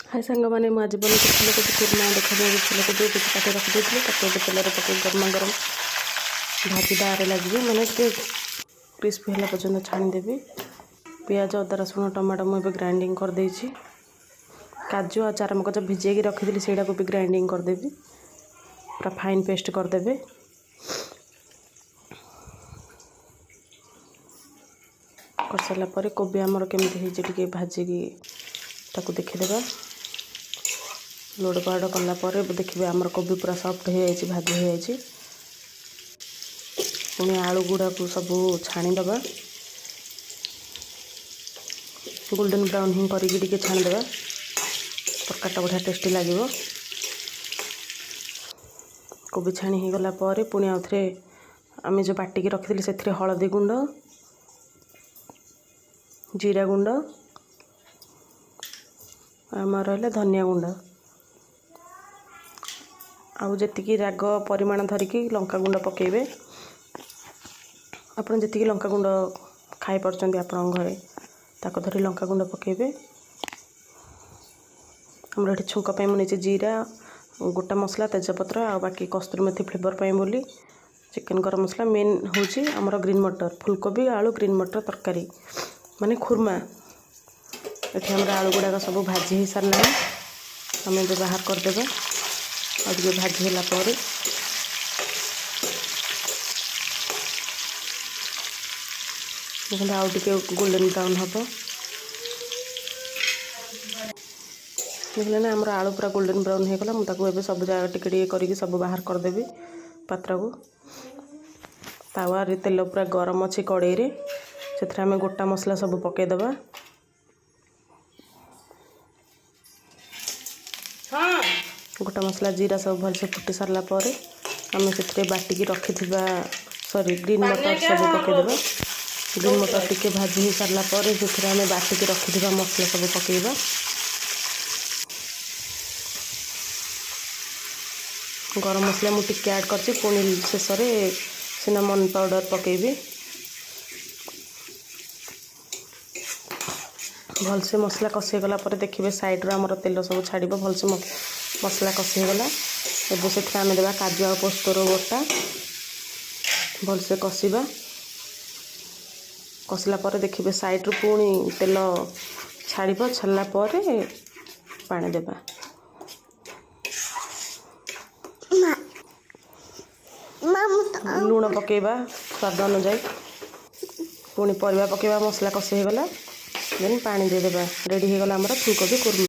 हाय सांग मैंने मुझे बन के फूलकोबी कुरमा देखा फूलकोबी कुछ काटे रखी देती तेल पकड़ गरमा गरम भाजी दारे लगे मैंने क्रिस्पी है पर्यटन छाणीदेवी पियाज अदा रसुण टमाटो मुझे ग्राइंडिंग करदे काजू आ चारमगज भिजे रखी से भी ग्राइंडिंग करदेवी पूरा फाइन पेस्ट करदे कर सारापर कोबी आमर केमी भाजिकी ताकू देखीदेवा लोड पाउड कलापर देखिए आमर कोबी पूरा सॉफ्ट हो जाए भाजी हो जाए पुणी आलू गुड़ा को सब छाणीदे गोल्डन ब्राउन ही करके छाणीदे तरकारीटा बढ़िया टेस्टी लगे कोबी छाणी हो गलापर पुणी आउ थे आम जो बाटिकी रखी से हलदी गुंड जीरा गुंड आम रहा धनिया गुंड आउ जी राग परिमाण धरिकी लंका गुंड पकेबे आपन जी लंका गुंड खाई पार्चंती आपण घरे ताको धरी लंका गुंड पकेबे हमर एठी छुंक पे मुझे जीरा गोटा मसला तेजपत्र आ बाकी कस्तूरी मेथी फ्लेवर पे बोली चिकन गरम मसला मेन होची हमर ग्रीन मटर फुलकोबी आलू ग्रीन मटर तरकारी माने खुरमा एठी हमर आलू गुड़ाक सब भाजी हो सारा आम ए बाहर करदे और भाजी है देखते आउ टे गोल्डन ब्राउन हम देखले ना आमर आलू पूरा गोल्डन ब्राउन हो गला मुझे सब जगह टिके करके सब बाहर करदेवी पात्र को तावा तेल पूरा गरम अच्छी कड़े से आम गोटा मसला सब पकईदबा गोटा मसला जीरा सब भलसे फुटी सारा पर आम से बाटिकी रखी सॉरी ग्रीन मटर सब पकईदबा ग्रीन मटर टिके भाजी हो सारा पर से आम बाटिकी रखी मसला सब पकईबा गरम मसला मुझे टिके ऐड करछि पुणी शेष सिनामन पाउडर पकेबी भलसे मसला कषी गला पर देखिए साइड्रु आमर तेल सब छाड़ भलसे मसला कषी गला एबे से आम देवा काजू आ पोस्तर गोटा भलसे कषा कषला पर देखिए साइड्रु पुणी तेल छाड़ छाड़ा पर पानी देवा लुण पकेबा स्वाद अनुजाई पुणी परिवा पकेबा मसला कषी गला देन पानी देदेबा रेडी हो गला हमर फूलकोबी कुरमा।